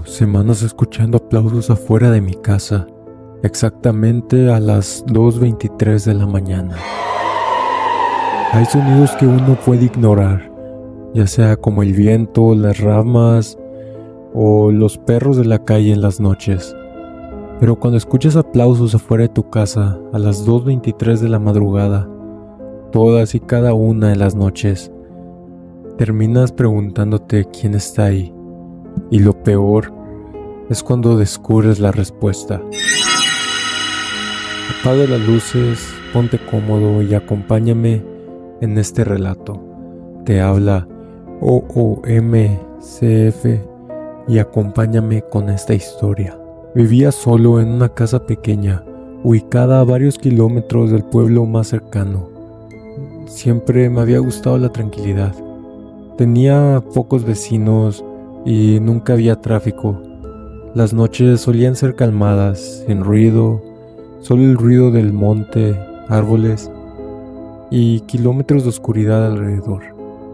Llevo semanas escuchando aplausos afuera de mi casa, exactamente a las 2:23 de la mañana. Hay sonidos que uno puede ignorar, ya sea como el viento, las ramas o los perros de la calle en las noches. Pero cuando escuchas aplausos afuera de tu casa a las 2:23 de la madrugada, todas y cada una de las noches, terminas preguntándote quién está ahí. Y lo peor es cuando descubres la respuesta. Apaga las luces, ponte cómodo y acompáñame en este relato. Te habla OOMCF y acompáñame con esta historia. Vivía solo en una casa pequeña, ubicada a varios kilómetros del pueblo más cercano. Siempre me había gustado la tranquilidad. Tenía pocos vecinos y nunca había tráfico. Las noches solían ser calmadas, sin ruido, solo el ruido del monte, árboles y kilómetros de oscuridad alrededor.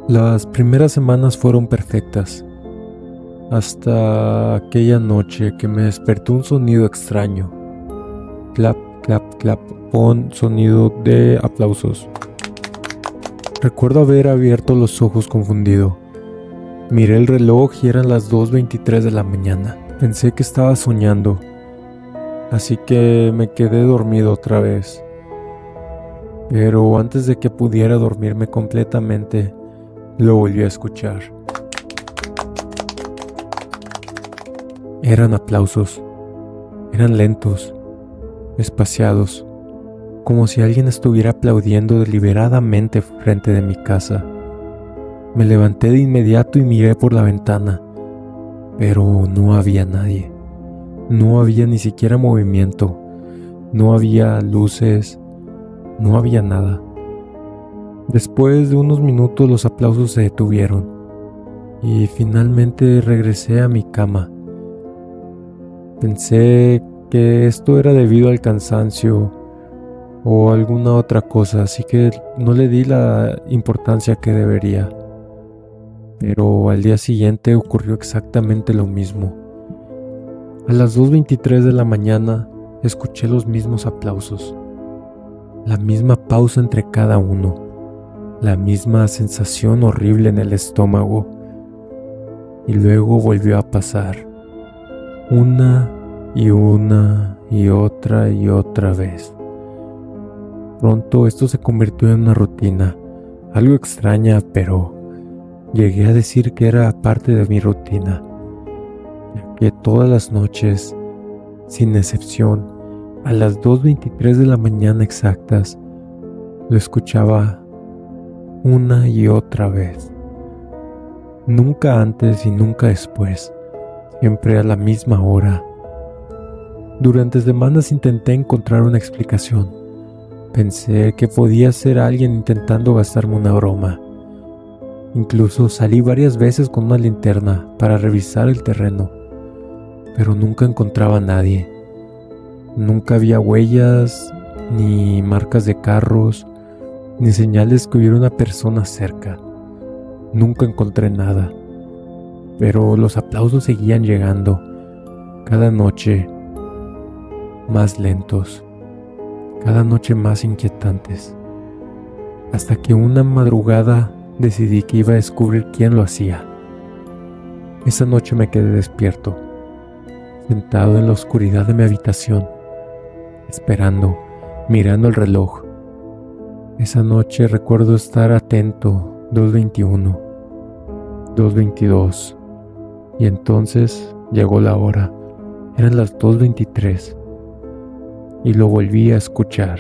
Las primeras semanas fueron perfectas, hasta aquella noche que me despertó un sonido extraño. Clap, clap, clap, pon sonido de aplausos. Recuerdo haber abierto los ojos confundido. Miré el reloj y eran las 2:23 de la mañana. Pensé que estaba soñando, así que me quedé dormido otra vez. Pero antes de que pudiera dormirme completamente, lo volví a escuchar. Eran aplausos. Eran lentos, espaciados, como si alguien estuviera aplaudiendo deliberadamente frente de mi casa. Me levanté de inmediato y miré por la ventana, pero no había nadie. No había ni siquiera movimiento, no había luces, no había nada. Después de unos minutos los aplausos se detuvieron y finalmente regresé a mi cama. Pensé que esto era debido al cansancio o alguna otra cosa, así que no le di la importancia que debería. Pero al día siguiente ocurrió exactamente lo mismo. A las 2:23 de la mañana escuché los mismos aplausos, la misma pausa entre cada uno, la misma sensación horrible en el estómago. Y luego volvió a pasar, una y otra vez. Pronto esto se convirtió en una rutina, algo extraña, pero llegué a decir que era parte de mi rutina, ya que todas las noches, sin excepción, a las 2:23 de la mañana exactas, lo escuchaba una y otra vez. Nunca antes y nunca después, siempre a la misma hora. Durante semanas intenté encontrar una explicación. Pensé que podía ser alguien intentando gastarme una broma. Incluso salí varias veces con una linterna para revisar el terreno, pero nunca encontraba a nadie. Nunca había huellas, ni marcas de carros, ni señales que hubiera una persona cerca. Nunca encontré nada, pero los aplausos seguían llegando, cada noche más lentos, cada noche más inquietantes, hasta que una madrugada decidí que iba a descubrir quién lo hacía. Esa noche me quedé despierto, sentado en la oscuridad de mi habitación, esperando, mirando el reloj. Esa noche recuerdo estar atento, 2:21, 2:22, y entonces llegó la hora. Eran las 2:23 y lo volví a escuchar.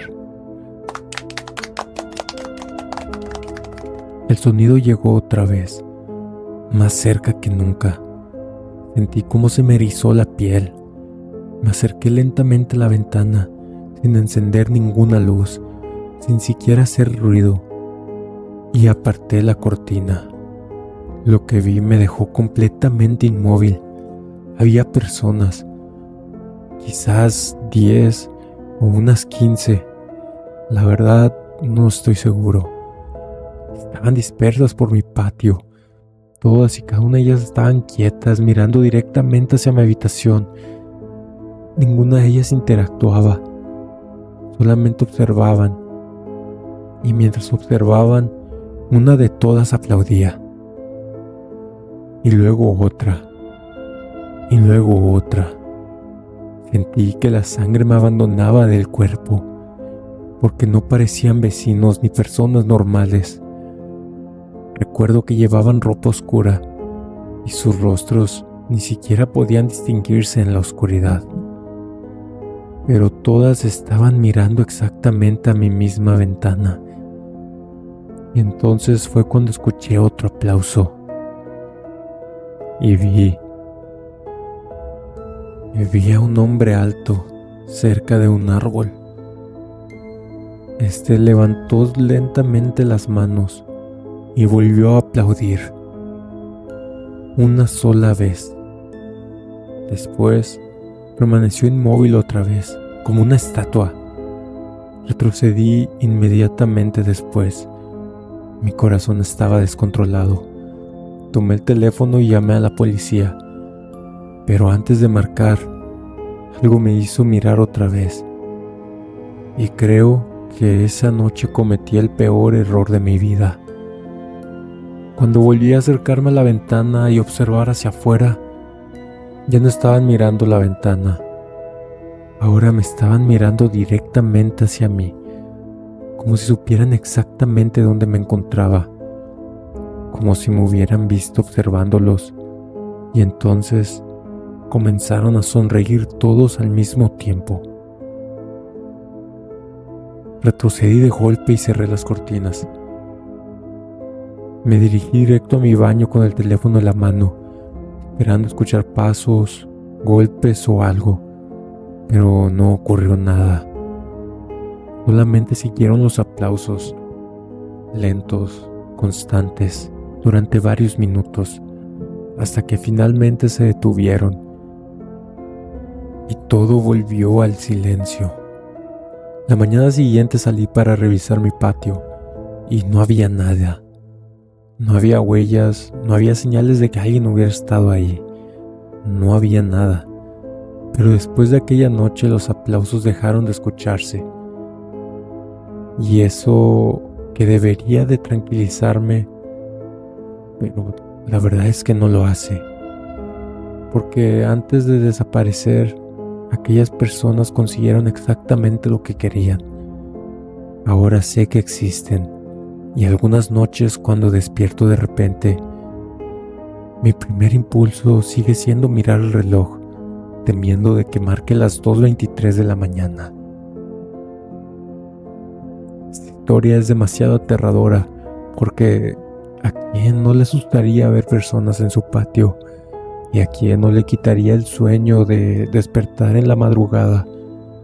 El sonido llegó otra vez, más cerca que nunca. Sentí cómo se me erizó la piel. Me acerqué lentamente a la ventana, sin encender ninguna luz, sin siquiera hacer ruido, y aparté la cortina. Lo que vi me dejó completamente inmóvil. Había personas, quizás 10 o unas 15. La verdad, no estoy seguro. Estaban dispersas por mi patio, Todas y cada una de ellas estaban quietas, mirando directamente hacia mi habitación. Ninguna de ellas interactuaba, solamente observaban. Y mientras observaban, una de todas aplaudía. Y luego otra. Y luego otra. Sentí que la sangre me abandonaba del cuerpo, porque no parecían vecinos ni personas normales. Recuerdo que llevaban ropa oscura y sus rostros ni siquiera podían distinguirse en la oscuridad. Pero todas estaban mirando exactamente a mi misma ventana. Y entonces fue cuando escuché otro aplauso. Y vi a un hombre alto cerca de un árbol. Este levantó lentamente las manos y volvió a aplaudir. Una sola vez. Después permaneció inmóvil otra vez, como una estatua. Retrocedí inmediatamente después. Mi corazón estaba descontrolado. Tomé el teléfono y llamé a la policía. Pero antes de marcar, algo me hizo mirar otra vez. Y creo que esa noche cometí el peor error de mi vida. Cuando volví a acercarme a la ventana y observar hacia afuera, ya no estaban mirando la ventana. Ahora me estaban mirando directamente hacia mí, como si supieran exactamente dónde me encontraba, como si me hubieran visto observándolos, y entonces comenzaron a sonreír todos al mismo tiempo. Retrocedí de golpe y cerré las cortinas. Me dirigí directo a mi baño con el teléfono en la mano, esperando escuchar pasos, golpes o algo, pero no ocurrió nada. Solamente siguieron los aplausos, lentos, constantes, durante varios minutos, hasta que finalmente se detuvieron y todo volvió al silencio. La mañana siguiente salí para revisar mi patio y no había nada. No había huellas, no había señales de que alguien hubiera estado ahí. No había nada. Pero después de aquella noche los aplausos dejaron de escucharse. Y eso que debería de tranquilizarme, pero la verdad es que no lo hace. Porque antes de desaparecer, aquellas personas consiguieron exactamente lo que querían. Ahora sé que existen. Y algunas noches cuando despierto de repente, mi primer impulso sigue siendo mirar el reloj, temiendo de que marque las 2:23 de la mañana. Esta historia es demasiado aterradora porque ¿a quién no le asustaría ver personas en su patio? ¿Y a quién no le quitaría el sueño de despertar en la madrugada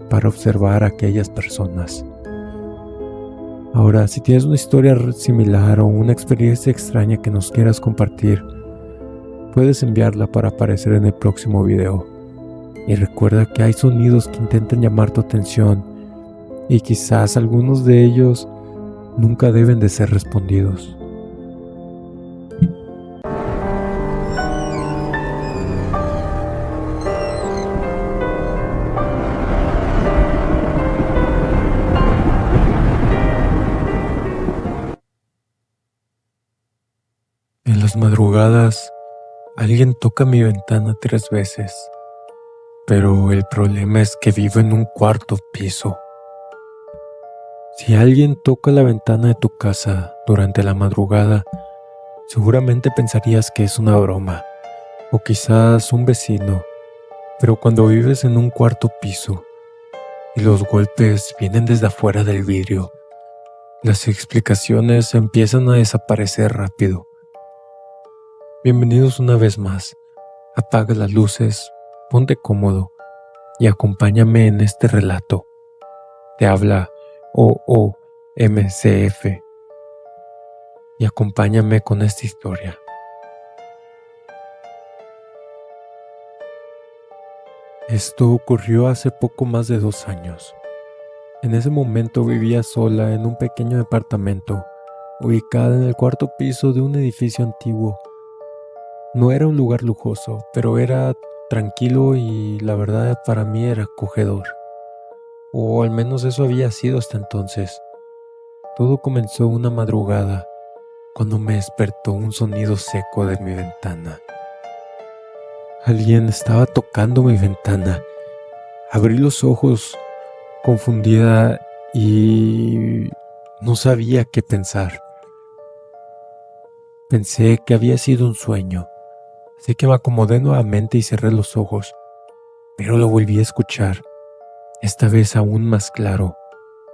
para observar a aquellas personas? Ahora, si tienes una historia similar o una experiencia extraña que nos quieras compartir, puedes enviarla para aparecer en el próximo video. Y recuerda que hay sonidos que intentan llamar tu atención y quizás algunos de ellos nunca deben de ser respondidos. En las madrugadas, alguien toca mi ventana 3 veces, pero el problema es que vivo en un cuarto piso. Si alguien toca la ventana de tu casa durante la madrugada, seguramente pensarías que es una broma, o quizás un vecino, pero cuando vives en un cuarto piso y los golpes vienen desde afuera del vidrio, las explicaciones empiezan a desaparecer rápido. Bienvenidos una vez más. Apaga las luces, ponte cómodo y acompáñame en este relato. Te habla OOMCF y acompáñame con esta historia. Esto ocurrió hace poco más de 2 años. En ese momento vivía sola en un pequeño departamento, ubicada en el cuarto piso de un edificio antiguo No era un lugar lujoso, pero era tranquilo y la verdad para mí era acogedor. O al menos eso había sido hasta entonces. Todo comenzó una madrugada, cuando me despertó un sonido seco de mi ventana. Alguien estaba tocando mi ventana. Abrí los ojos, confundida, y no sabía qué pensar. Pensé que había sido un sueño, así que me acomodé nuevamente y cerré los ojos, pero lo volví a escuchar, esta vez aún más claro.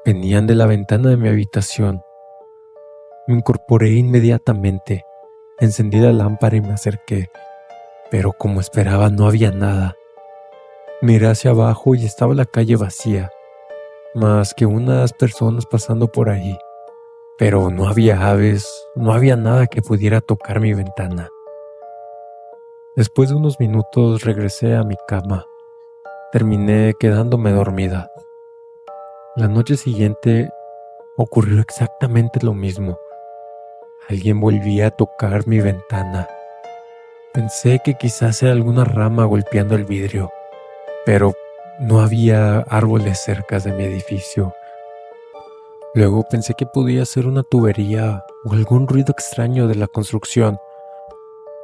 Venían de la ventana de mi habitación. Me incorporé inmediatamente, encendí la lámpara y me acerqué, pero como esperaba no había nada. Miré hacia abajo y estaba la calle vacía, más que unas personas pasando por ahí, pero no había aves, no había nada que pudiera tocar mi ventana. Después de unos minutos regresé a mi cama. Terminé quedándome dormida. La noche siguiente ocurrió exactamente lo mismo. Alguien volvía a tocar mi ventana. Pensé que quizás era alguna rama golpeando el vidrio, pero no había árboles cerca de mi edificio. Luego pensé que podía ser una tubería o algún ruido extraño de la construcción,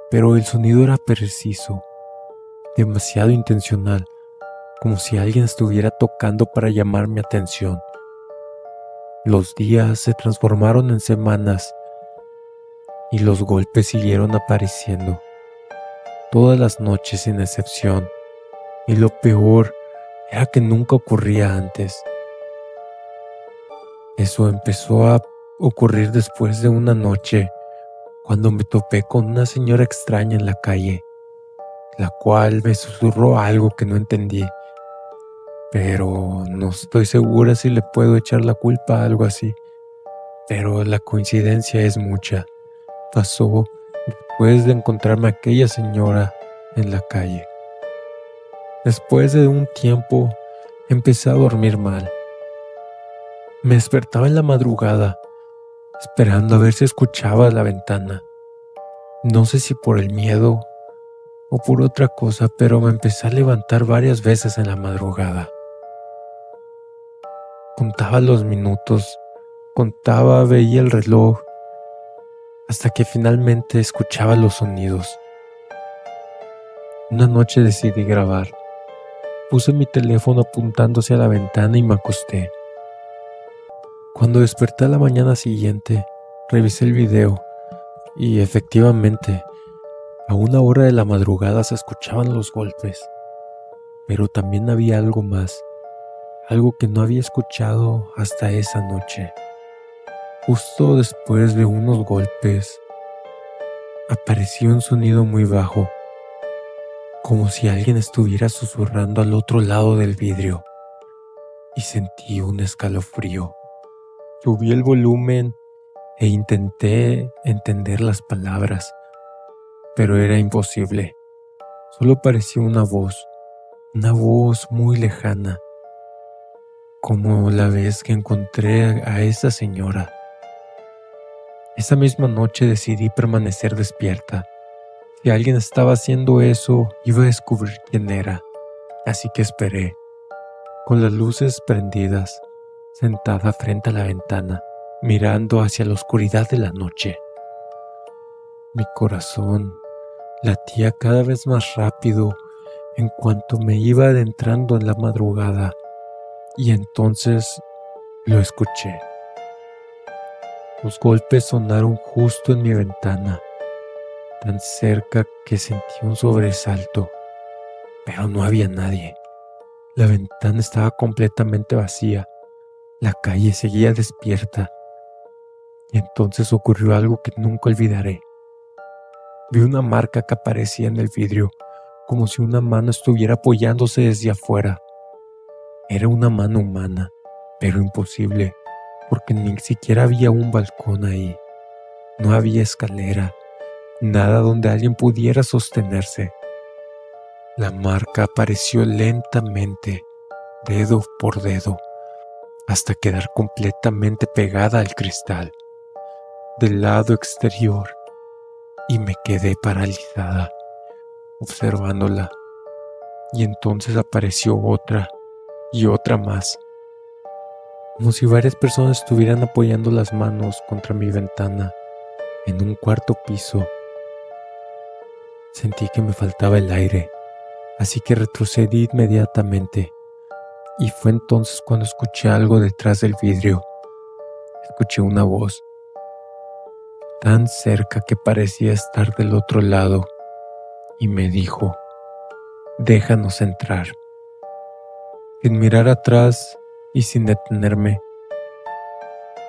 pero el sonido era preciso, demasiado intencional, como si alguien estuviera tocando para llamar mi atención. Los días se transformaron en semanas y los golpes siguieron apareciendo, todas las noches sin excepción, y lo peor era que nunca ocurría antes. Eso empezó a ocurrir después de una noche, cuando me topé con una señora extraña en la calle, la cual me susurró algo que no entendí, pero no estoy segura si le puedo echar la culpa a algo así. Pero la coincidencia es mucha. Pasó después de encontrarme a aquella señora en la calle. Después de un tiempo, empecé a dormir mal. Me despertaba en la madrugada, esperando a ver si escuchaba la ventana. No sé si por el miedo o por otra cosa, pero me empecé a levantar varias veces en la madrugada. Contaba los minutos, contaba, veía el reloj, hasta que finalmente escuchaba los sonidos. Una noche decidí grabar. Puse mi teléfono apuntando hacia la ventana y me acosté. Cuando desperté a la mañana siguiente, revisé el video y efectivamente, a una hora de la madrugada se escuchaban los golpes. Pero también había algo más, algo que no había escuchado hasta esa noche. Justo después de unos golpes, apareció un sonido muy bajo, como si alguien estuviera susurrando al otro lado del vidrio, y sentí un escalofrío. Subí el volumen e intenté entender las palabras, pero era imposible. Solo parecía una voz muy lejana, como la vez que encontré a esa señora. Esa misma noche decidí permanecer despierta. Si alguien estaba haciendo eso, iba a descubrir quién era, así que esperé, con las luces prendidas, sentada frente a la ventana, mirando hacia la oscuridad de la noche. Mi corazón latía cada vez más rápido en cuanto me iba adentrando en la madrugada, y entonces lo escuché. Los golpes sonaron justo en mi ventana, tan cerca que sentí un sobresalto, pero no había nadie. La ventana estaba completamente vacía, la calle seguía despierta, y entonces ocurrió algo que nunca olvidaré. Vi una marca que aparecía en el vidrio, como si una mano estuviera apoyándose desde afuera. Era una mano humana, pero imposible, porque ni siquiera había un balcón ahí. No había escalera, nada donde alguien pudiera sostenerse. La marca apareció lentamente, dedo por dedo, hasta quedar completamente pegada al cristal. Del lado exterior y me quedé paralizada, observándola. Y entonces apareció otra y otra más, como si varias personas estuvieran apoyando las manos contra mi ventana en un cuarto piso. Sentí que me faltaba el aire, así que retrocedí inmediatamente. Y fue entonces cuando escuché algo detrás del vidrio. Escuché una voz, tan cerca que parecía estar del otro lado, y me dijo: déjanos entrar. Sin mirar atrás y sin detenerme,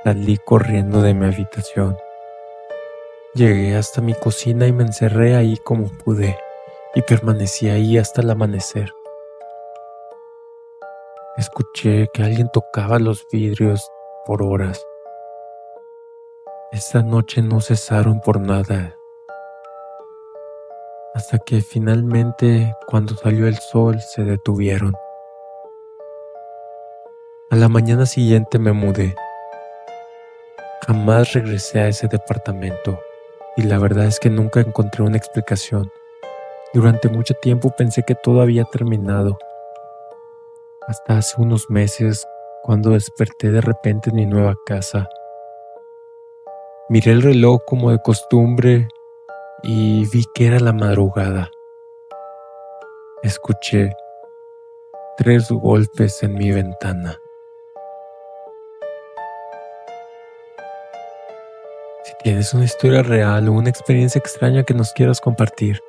salí corriendo de mi habitación. Llegué hasta mi cocina y me encerré ahí como pude, y permanecí ahí hasta el amanecer. Escuché que alguien tocaba los vidrios por horas. Esa noche no cesaron por nada, hasta que finalmente, cuando salió el sol, se detuvieron. A la mañana siguiente me mudé. Jamás regresé a ese departamento, y la verdad es que nunca encontré una explicación. Durante mucho tiempo pensé que todo había terminado, hasta hace unos meses, cuando desperté de repente en mi nueva casa. Miré el reloj como de costumbre y vi que era la madrugada. Escuché 3 golpes en mi ventana. Si tienes una historia real o una experiencia extraña que nos quieras compartir,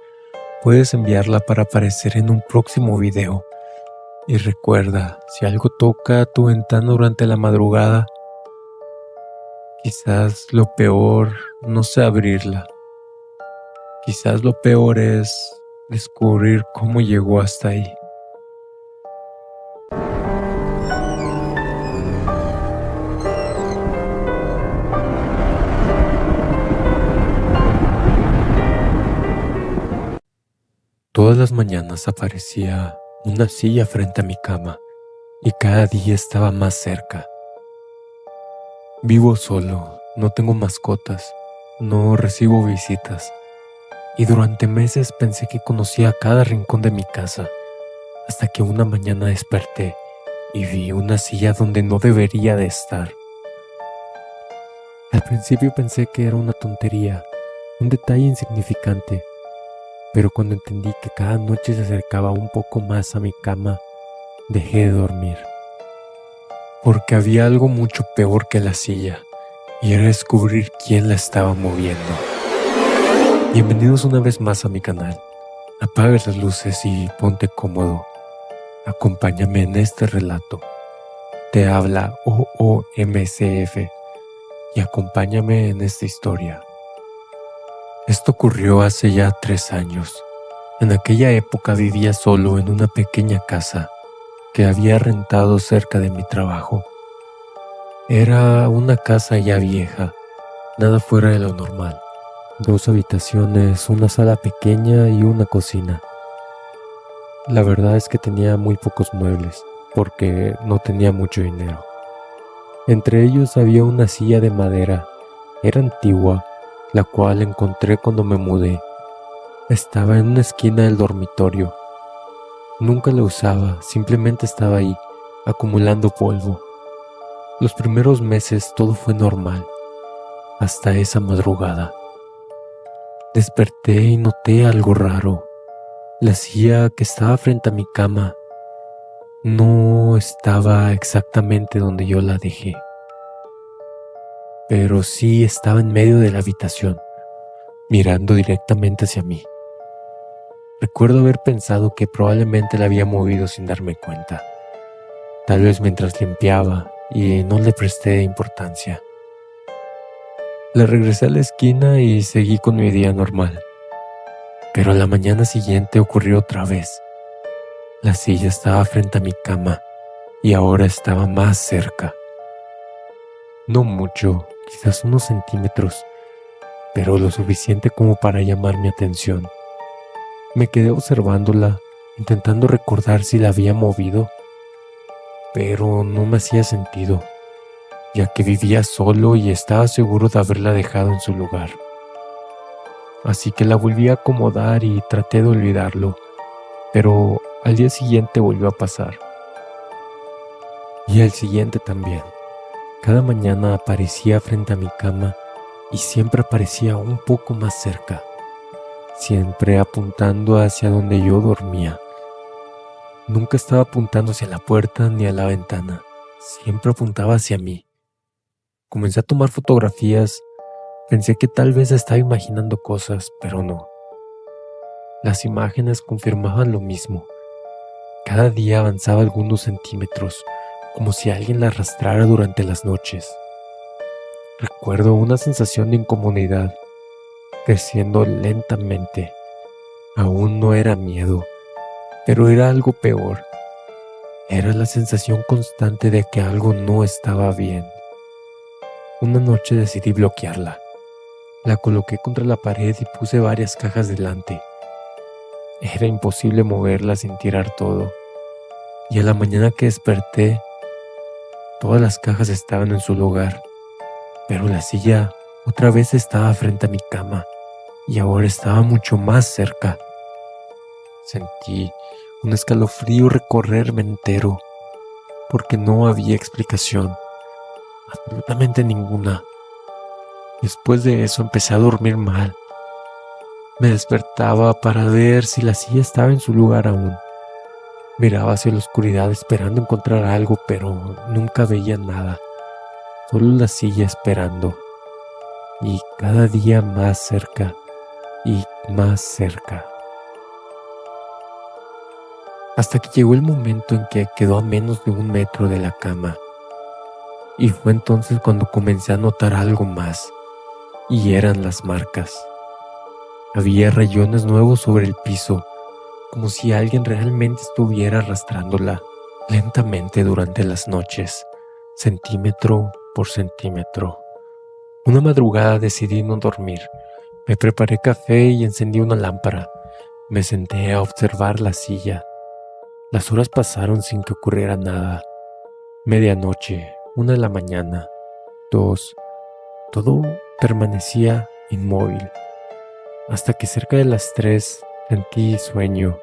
puedes enviarla para aparecer en un próximo video. Y recuerda, si algo toca tu ventana durante la madrugada, quizás lo peor no sea abrirla. Quizás lo peor es descubrir cómo llegó hasta ahí. Todas las mañanas aparecía una silla frente a mi cama y cada día estaba más cerca. Vivo solo, no tengo mascotas, no recibo visitas y durante meses pensé que conocía cada rincón de mi casa, hasta que una mañana desperté y vi una silla donde no debería de estar. Al principio pensé que era una tontería, un detalle insignificante, pero cuando entendí que cada noche se acercaba un poco más a mi cama, dejé de dormir. Porque había algo mucho peor que la silla, y era descubrir quién la estaba moviendo. Bienvenidos una vez más a mi canal. Apaga las luces y ponte cómodo. Acompáñame en este relato. Te habla OOMCF y acompáñame en esta historia. Esto ocurrió hace ya 3 años. En aquella época vivía solo en una pequeña casa que había rentado cerca de mi trabajo. Era una casa ya vieja, nada fuera de lo normal. 2 habitaciones, una sala pequeña y una cocina. La verdad es que tenía muy pocos muebles, porque no tenía mucho dinero. Entre ellos había una silla de madera, era antigua, la cual encontré cuando me mudé. Estaba en una esquina del dormitorio. Nunca la usaba, simplemente estaba ahí, acumulando polvo. Los primeros meses todo fue normal, hasta esa madrugada. Desperté y noté algo raro. La silla que estaba frente a mi cama no estaba exactamente donde yo la dejé, pero sí estaba en medio de la habitación, mirando directamente hacia mí. Recuerdo haber pensado que probablemente la había movido sin darme cuenta, tal vez mientras limpiaba, y no le presté importancia. Le regresé a la esquina y seguí con mi día normal. Pero a la mañana siguiente ocurrió otra vez. La silla estaba frente a mi cama y ahora estaba más cerca. No mucho, quizás unos centímetros, pero lo suficiente como para llamar mi atención. Me quedé observándola, intentando recordar si la había movido, pero no me hacía sentido, ya que vivía solo y estaba seguro de haberla dejado en su lugar. así que la volví a acomodar y traté de olvidarlo, pero al día siguiente volvió a pasar. Y al siguiente también. Cada mañana aparecía frente a mi cama y siempre aparecía un poco más cerca, siempre apuntando hacia donde yo dormía. Nunca estaba apuntando hacia la puerta ni a la ventana, siempre apuntaba hacia mí. Comencé a tomar fotografías, pensé que tal vez estaba imaginando cosas, pero no. Las imágenes confirmaban lo mismo. Cada día avanzaba algunos centímetros, como si alguien la arrastrara durante las noches. Recuerdo una sensación de incomodidad, creciendo lentamente. Aún no era miedo, pero era algo peor. Era la sensación constante de que algo no estaba bien. Una noche decidí bloquearla. La coloqué contra la pared y puse varias cajas delante. Era imposible moverla sin tirar todo. Y a la mañana que desperté, todas las cajas estaban en su lugar, pero la silla otra vez estaba frente a mi cama y ahora estaba mucho más cerca. Sentí un escalofrío recorrerme entero, porque no había explicación, absolutamente ninguna. Después de eso empecé a dormir mal. Me despertaba para ver si la silla estaba en su lugar aún. Miraba hacia la oscuridad esperando encontrar algo, pero nunca veía nada. Solo la silla esperando. Y cada día más cerca y más cerca. Hasta que llegó el momento en que quedó a menos de 1 metro de la cama. Y fue entonces cuando comencé a notar algo más. Y eran las marcas. Había rayones nuevos sobre el piso, como si alguien realmente estuviera arrastrándola lentamente durante las noches, centímetro por centímetro. Una madrugada decidí no dormir. Me preparé café y encendí una lámpara. Me senté a observar la silla. Las horas pasaron sin que ocurriera nada. Medianoche, 1 de la mañana, 2. Todo permanecía inmóvil. Hasta que cerca de las 3 sentí sueño.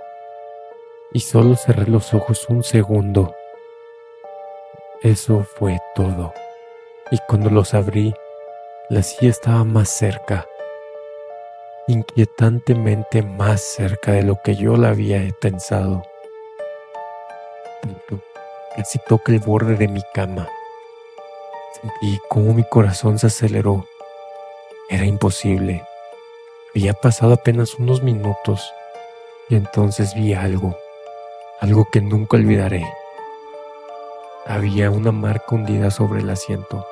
Y solo cerré los ojos 1 segundo. Eso fue todo. Y cuando los abrí, la silla estaba más cerca. Inquietantemente más cerca de lo que yo la había pensado. Tanto, casi toca el borde de mi cama. Sentí cómo mi corazón se aceleró. Era imposible. Había pasado apenas unos minutos y entonces vi algo que nunca olvidaré. Había una marca hundida sobre el asiento,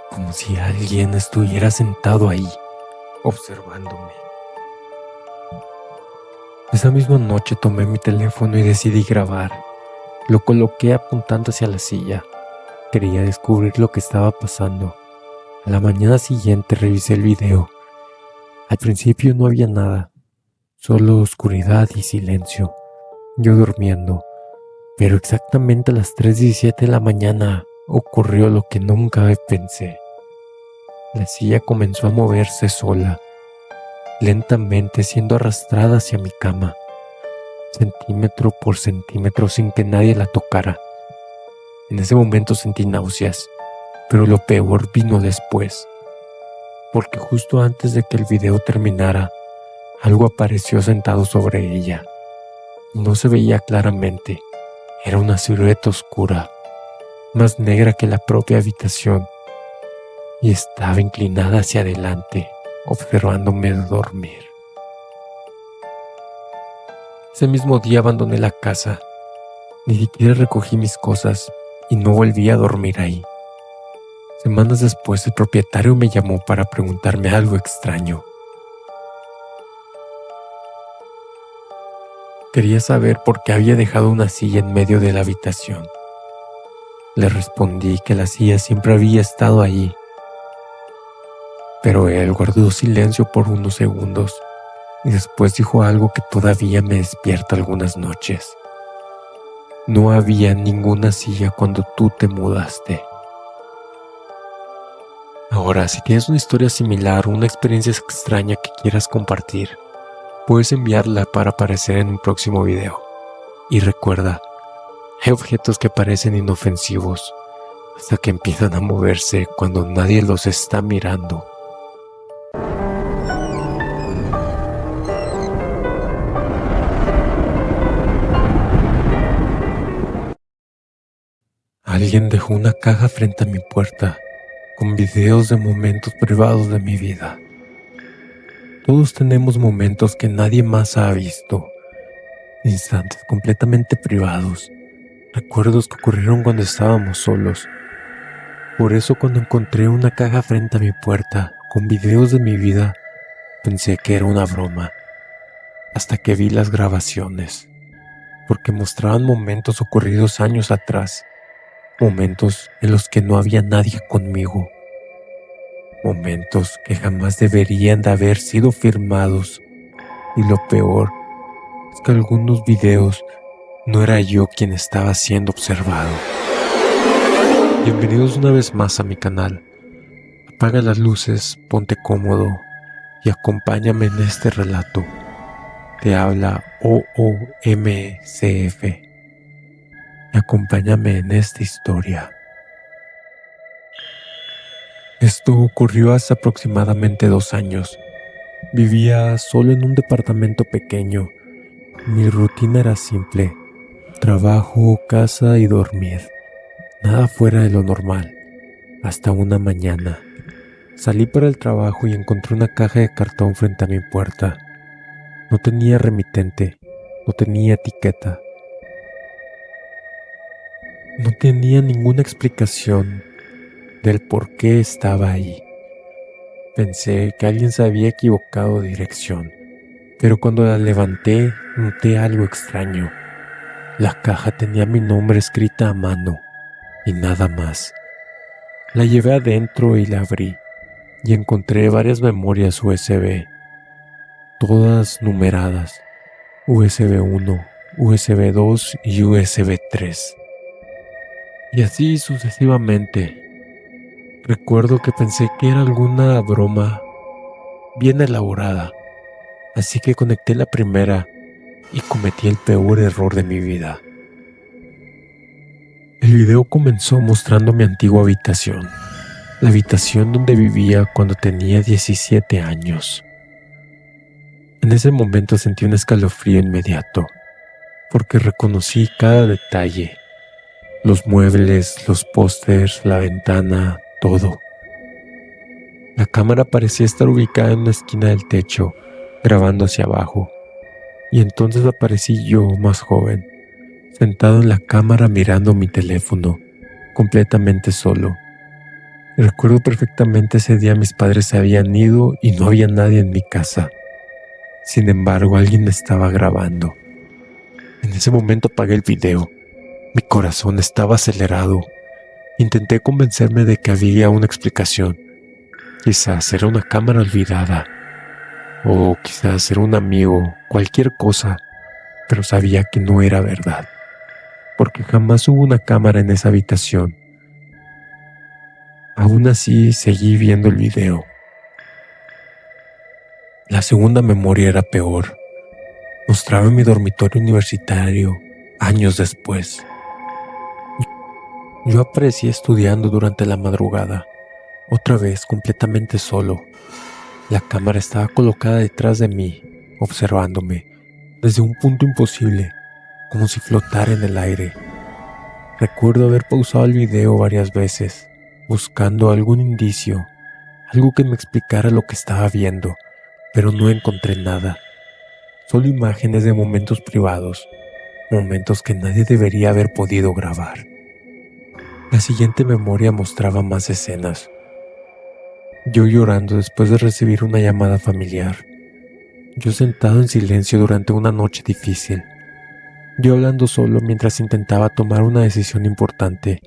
como si alguien estuviera sentado ahí, observándome. Esa misma noche tomé mi teléfono y decidí grabar. Lo coloqué apuntando hacia la silla. Quería descubrir lo que estaba pasando. A la mañana siguiente revisé el video. Al principio no había nada, solo oscuridad y silencio. Yo durmiendo, pero exactamente a las 3:17 de la mañana ocurrió lo que nunca pensé. La silla comenzó a moverse sola, lentamente siendo arrastrada hacia mi cama, centímetro por centímetro sin que nadie la tocara. En ese momento sentí náuseas, pero lo peor vino después, porque justo antes de que el video terminara, algo apareció sentado sobre ella. No se veía claramente, era una silueta oscura, más negra que la propia habitación, y estaba inclinada hacia adelante, observándome dormir. Ese mismo día abandoné la casa, ni siquiera recogí mis cosas y no volví a dormir ahí. Semanas después, el propietario me llamó para preguntarme algo extraño. Quería saber por qué había dejado una silla en medio de la habitación. Le respondí que la silla siempre había estado allí, pero él guardó silencio por unos segundos y después dijo algo que todavía me despierta algunas noches. No había ninguna silla cuando tú te mudaste. Ahora, si tienes una historia similar o una experiencia extraña que quieras compartir, puedes enviarla para aparecer en un próximo video. Y recuerda, hay objetos que parecen inofensivos hasta que empiezan a moverse cuando nadie los está mirando. Alguien dejó una caja frente a mi puerta con videos de momentos privados de mi vida. Todos tenemos momentos que nadie más ha visto, instantes completamente privados, recuerdos que ocurrieron cuando estábamos solos. Por eso cuando encontré una caja frente a mi puerta con videos de mi vida, pensé que era una broma, hasta que vi las grabaciones, porque mostraban momentos ocurridos años atrás, momentos en los que no había nadie conmigo, momentos que jamás deberían de haber sido filmados, y lo peor es que algunos videos no era yo quien estaba siendo observado. Bienvenidos una vez más a mi canal. Apaga las luces, ponte cómodo y acompáñame en este relato. Te habla OOMCF y acompáñame en esta historia. Esto ocurrió hace aproximadamente 2 años. Vivía solo en un departamento pequeño. Mi rutina era simple: trabajo, casa y dormir. Nada fuera de lo normal. Hasta una mañana salí para el trabajo y encontré una caja de cartón frente a mi puerta. No tenía remitente, no tenía etiqueta, no tenía ninguna explicación del por qué estaba ahí. Pensé que alguien se había equivocado de dirección, pero cuando la levanté noté algo extraño. La caja tenía mi nombre escrita a mano y nada más. La llevé adentro y la abrí y encontré varias memorias USB, todas numeradas: USB 1, USB 2 y USB 3. Y así sucesivamente. Recuerdo que pensé que era alguna broma bien elaborada, así que conecté la primera y cometí el peor error de mi vida. El video comenzó mostrando mi antigua habitación, la habitación donde vivía cuando tenía 17 años. En ese momento sentí un escalofrío inmediato, porque reconocí cada detalle: los muebles, los pósters, la ventana, todo. La cámara parecía estar ubicada en una esquina del techo, grabando hacia abajo, y entonces aparecí yo, más joven, sentado en la cámara mirando mi teléfono, completamente solo. Recuerdo perfectamente ese día mis padres se habían ido y no había nadie en mi casa. Sin embargo, alguien me estaba grabando. En ese momento apagué el video. Mi corazón estaba acelerado. Intenté convencerme de que había una explicación. Quizás era una cámara olvidada, o quizás era un amigo, cualquier cosa, pero sabía que no era verdad, porque jamás hubo una cámara en esa habitación. Aún así, seguí viendo el video. La segunda memoria era peor. Mostraba mi dormitorio universitario años después. Yo aparecí estudiando durante la madrugada, otra vez completamente solo. La cámara estaba colocada detrás de mí, observándome desde un punto imposible, como si flotara en el aire. Recuerdo haber pausado el video varias veces, buscando algún indicio, algo que me explicara lo que estaba viendo, pero no encontré nada. Solo imágenes de momentos privados, momentos que nadie debería haber podido grabar. La siguiente memoria mostraba más escenas. Yo llorando después de recibir una llamada familiar. Yo sentado en silencio durante una noche difícil. Yo hablando solo mientras intentaba tomar una decisión importante.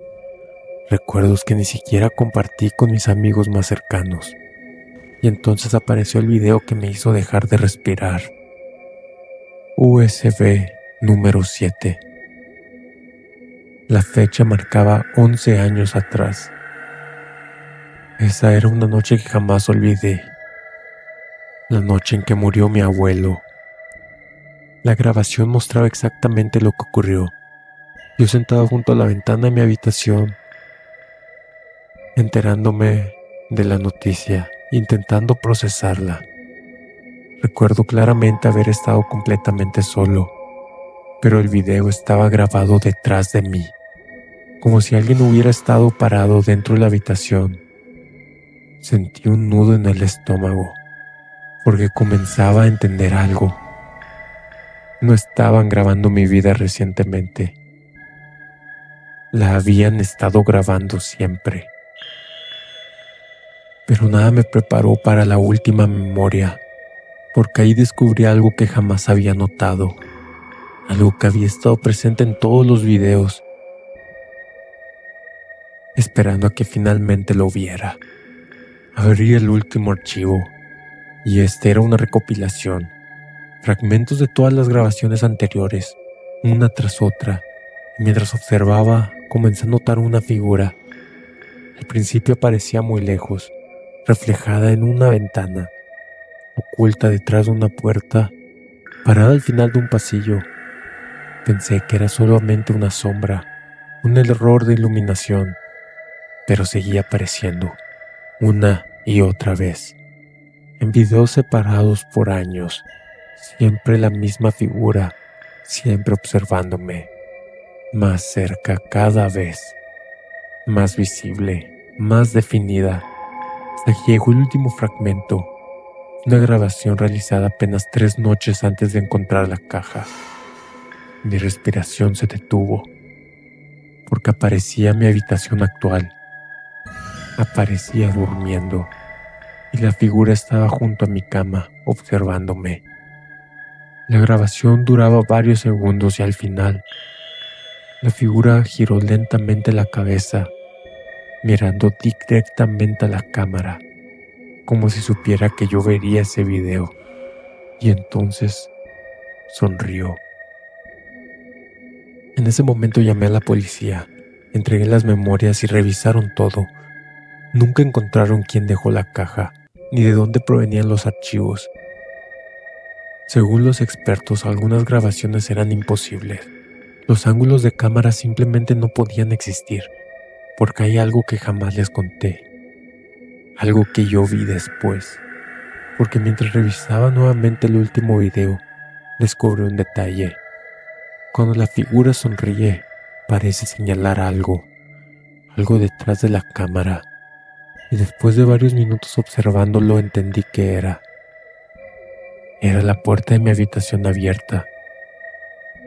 Recuerdos que ni siquiera compartí con mis amigos más cercanos. Y entonces apareció el video que me hizo dejar de respirar. USB número 7. La fecha marcaba 11 años atrás. Esa era una noche que jamás olvidé. La noche en que murió mi abuelo. La grabación mostraba exactamente lo que ocurrió. Yo sentado junto a la ventana de mi habitación, enterándome de la noticia, intentando procesarla. Recuerdo claramente haber estado completamente solo, pero el video estaba grabado detrás de mí, como si alguien hubiera estado parado dentro de la habitación. Sentí un nudo en el estómago, porque comenzaba a entender algo. No estaban grabando mi vida recientemente. La habían estado grabando siempre. Pero nada me preparó para la última memoria, porque ahí descubrí algo que jamás había notado, algo que había estado presente en todos los videos, esperando a que finalmente lo viera. Abrí el último archivo, y este era una recopilación, fragmentos de todas las grabaciones anteriores, una tras otra, y mientras observaba, comencé a notar una figura. Al principio parecía muy lejos, reflejada en una ventana, oculta detrás de una puerta, parada al final de un pasillo. Pensé que era solamente una sombra, un error de iluminación, pero seguía apareciendo, una y otra vez, en videos separados por años, siempre la misma figura, siempre observándome, más cerca cada vez, más visible, más definida, hasta que llegó el último fragmento, una grabación realizada apenas 3 noches antes de encontrar la caja. Mi respiración se detuvo, porque aparecía mi habitación actual. Aparecía durmiendo, y la figura estaba junto a mi cama, observándome. La grabación duraba varios segundos y al final, la figura giró lentamente la cabeza, mirando directamente a la cámara, como si supiera que yo vería ese video. Y entonces sonrió. En ese momento llamé a la policía, entregué las memorias y revisaron todo. Nunca encontraron quién dejó la caja, ni de dónde provenían los archivos. Según los expertos, algunas grabaciones eran imposibles. Los ángulos de cámara simplemente no podían existir, porque hay algo que jamás les conté, algo que yo vi después, porque mientras revisaba nuevamente el último video, descubrí un detalle. Cuando la figura sonríe, parece señalar algo detrás de la cámara, y después de varios minutos observándolo entendí que era la puerta de mi habitación abierta,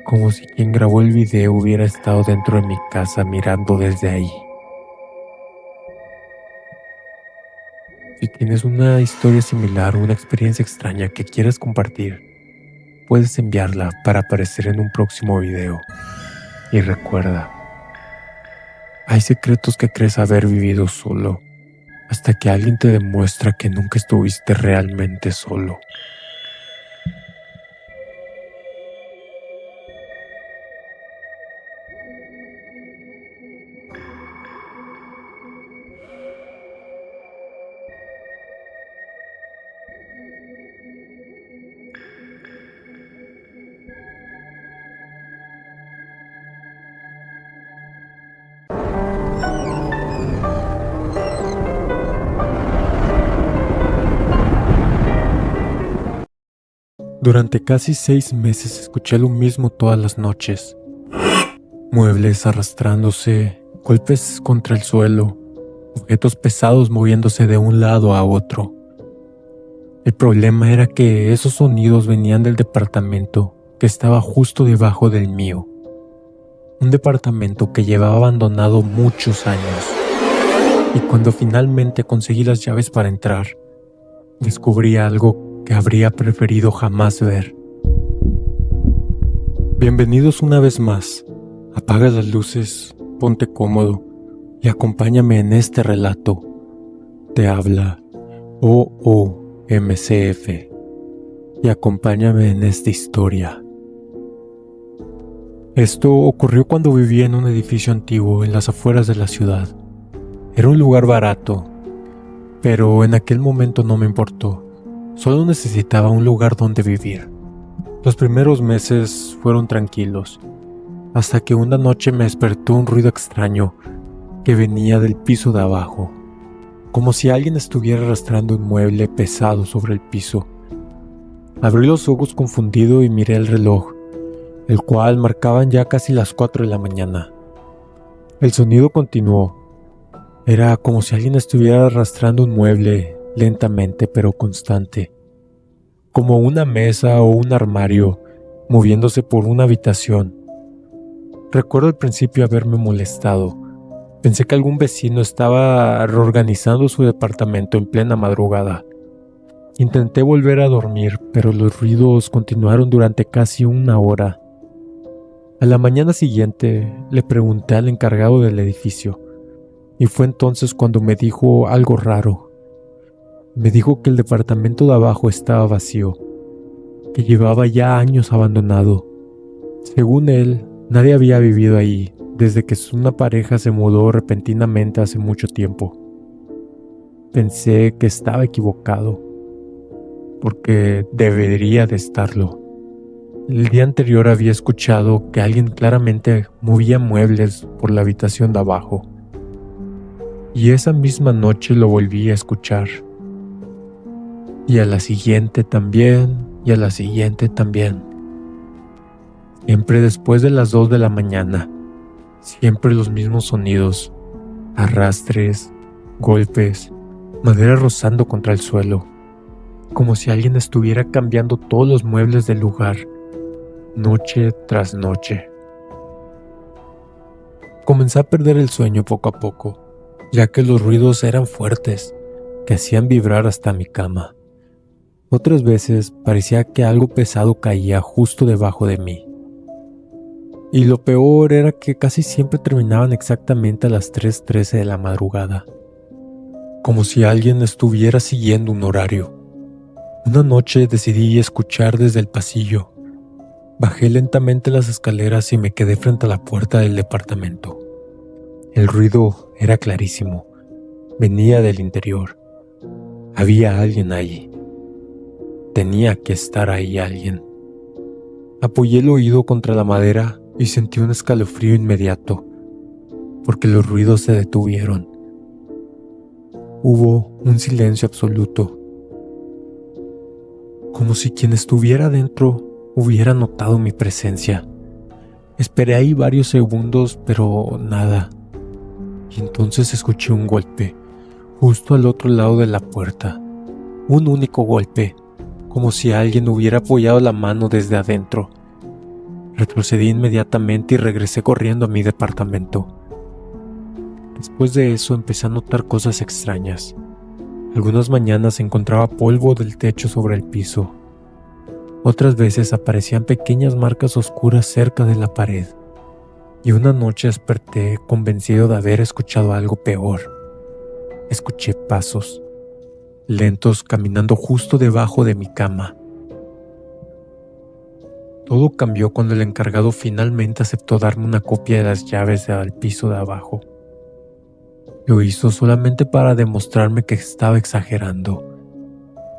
como si quien grabó el video hubiera estado dentro de mi casa mirando desde ahí. Si tienes una historia similar o una experiencia extraña que quieras compartir, puedes enviarla para aparecer en un próximo video. Y recuerda, hay secretos que crees haber vivido solo, hasta que alguien te demuestra que nunca estuviste realmente solo. Durante casi 6 meses escuché lo mismo todas las noches. Muebles arrastrándose, golpes contra el suelo, objetos pesados moviéndose de un lado a otro. El problema era que esos sonidos venían del departamento que estaba justo debajo del mío. Un departamento que llevaba abandonado muchos años. Y cuando finalmente conseguí las llaves para entrar, descubrí algo que habría preferido jamás ver. Bienvenidos una vez más. Apaga las luces, ponte cómodo y acompáñame en este relato. Te habla OOMCF y acompáñame en esta historia. Esto ocurrió cuando vivía en un edificio antiguo en las afueras de la ciudad. Era un lugar barato, pero en aquel momento no me importó. Solo necesitaba un lugar donde vivir. Los primeros meses fueron tranquilos, hasta que una noche me despertó un ruido extraño que venía del piso de abajo, como si alguien estuviera arrastrando un mueble pesado sobre el piso. Abrí los ojos confundido y miré el reloj, el cual marcaban ya casi las 4 de la mañana. El sonido continuó. Era como si alguien estuviera arrastrando un mueble lentamente pero constante, como una mesa o un armario moviéndose por una habitación. Recuerdo al principio haberme molestado. Pensé que algún vecino estaba reorganizando su departamento en plena madrugada. Intenté volver a dormir, pero los ruidos continuaron durante casi una hora. A la mañana siguiente le pregunté al encargado del edificio, y fue entonces cuando me dijo algo raro. Me dijo que el departamento de abajo estaba vacío, que llevaba ya años abandonado. Según él, nadie había vivido ahí desde que una pareja se mudó repentinamente hace mucho tiempo. Pensé que estaba equivocado, porque debería de estarlo. El día anterior había escuchado que alguien claramente movía muebles por la habitación de abajo, y esa misma noche lo volví a escuchar. Y a la siguiente también, y a la siguiente también. Siempre después de las 2 de la mañana, siempre los mismos sonidos, arrastres, golpes, madera rozando contra el suelo, como si alguien estuviera cambiando todos los muebles del lugar, noche tras noche. Comencé a perder el sueño poco a poco, ya que los ruidos eran fuertes, que hacían vibrar hasta mi cama. Otras veces parecía que algo pesado caía justo debajo de mí. Y lo peor era que casi siempre terminaban exactamente a las 3:13 de la madrugada, como si alguien estuviera siguiendo un horario. Una noche decidí escuchar desde el pasillo. Bajé lentamente las escaleras y me quedé frente a la puerta del departamento. El ruido era clarísimo. Venía del interior. Había alguien ahí. Tenía que estar ahí alguien. Apoyé el oído contra la madera y sentí un escalofrío inmediato, porque los ruidos se detuvieron. Hubo un silencio absoluto, como si quien estuviera dentro hubiera notado mi presencia. Esperé ahí varios segundos, pero nada. Y entonces escuché un golpe, justo al otro lado de la puerta. Un único golpe, como si alguien hubiera apoyado la mano desde adentro. Retrocedí inmediatamente y regresé corriendo a mi departamento. Después de eso empecé a notar cosas extrañas. Algunas mañanas encontraba polvo del techo sobre el piso. Otras veces aparecían pequeñas marcas oscuras cerca de la pared. Y una noche desperté convencido de haber escuchado algo peor. Escuché pasos lentos caminando justo debajo de mi cama. Todo cambió cuando el encargado finalmente aceptó darme una copia de las llaves del piso de abajo. Lo hizo solamente para demostrarme que estaba exagerando.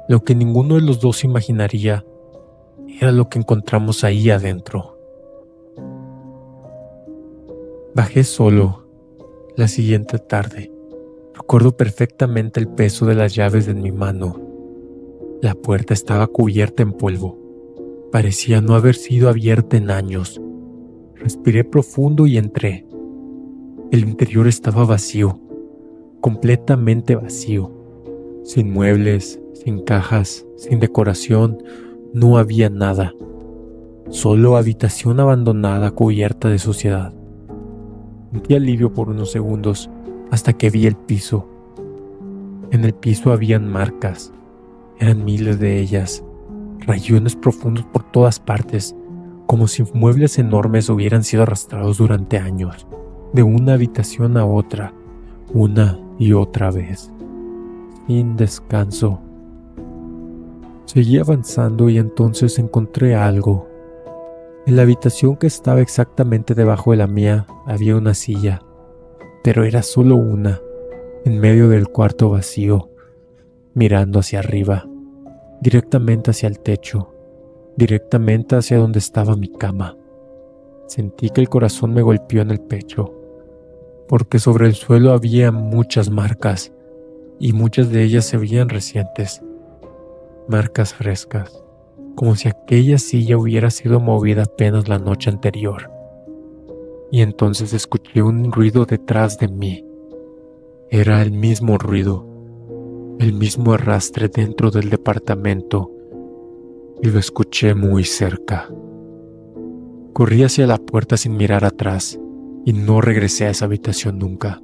Lo que ninguno de los dos imaginaría era lo que encontramos ahí adentro. Bajé solo la siguiente tarde. Recuerdo perfectamente el peso de las llaves en mi mano. La puerta estaba cubierta en polvo. Parecía no haber sido abierta en años. Respiré profundo y entré. El interior estaba vacío, completamente vacío. Sin muebles, sin cajas, sin decoración, no había nada. Solo habitación abandonada cubierta de suciedad. Sentí alivio por unos segundos hasta que vi el piso. En el piso habían marcas. Eran miles de ellas. Rayones profundos por todas partes, como si muebles enormes hubieran sido arrastrados durante años, de una habitación a otra, una y otra vez, sin descanso. Seguí avanzando y entonces encontré algo. En la habitación que estaba exactamente debajo de la mía había una silla, pero era solo una, en medio del cuarto vacío, mirando hacia arriba, directamente hacia el techo, directamente hacia donde estaba mi cama. Sentí que el corazón me golpeó en el pecho, porque sobre el suelo había muchas marcas, y muchas de ellas se veían recientes, marcas frescas, como si aquella silla hubiera sido movida apenas la noche anterior. Y entonces escuché un ruido detrás de mí. Era el mismo ruido, el mismo arrastre dentro del departamento, y lo escuché muy cerca. Corrí hacia la puerta sin mirar atrás, y no regresé a esa habitación nunca.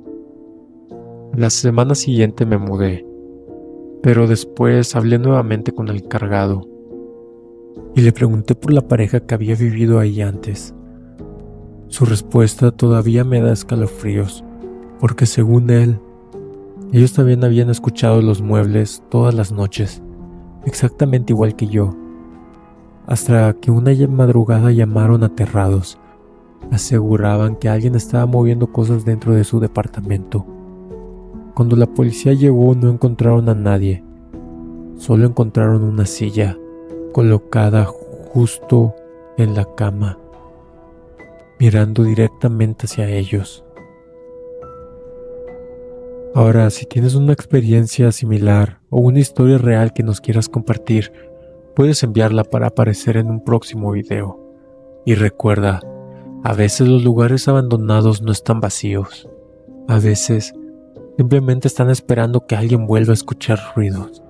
La semana siguiente me mudé, pero después hablé nuevamente con el encargado, y le pregunté por la pareja que había vivido ahí antes. Su respuesta todavía me da escalofríos, porque según él, ellos también habían escuchado los muebles todas las noches, exactamente igual que yo, hasta que una madrugada llamaron aterrados. Aseguraban que alguien estaba moviendo cosas dentro de su departamento. Cuando la policía llegó no encontraron a nadie, solo encontraron una silla colocada justo en la cama, mirando directamente hacia ellos. Ahora, si tienes una experiencia similar o una historia real que nos quieras compartir, puedes enviarla para aparecer en un próximo video. Y recuerda, a veces los lugares abandonados no están vacíos. A veces simplemente están esperando que alguien vuelva a escuchar ruidos.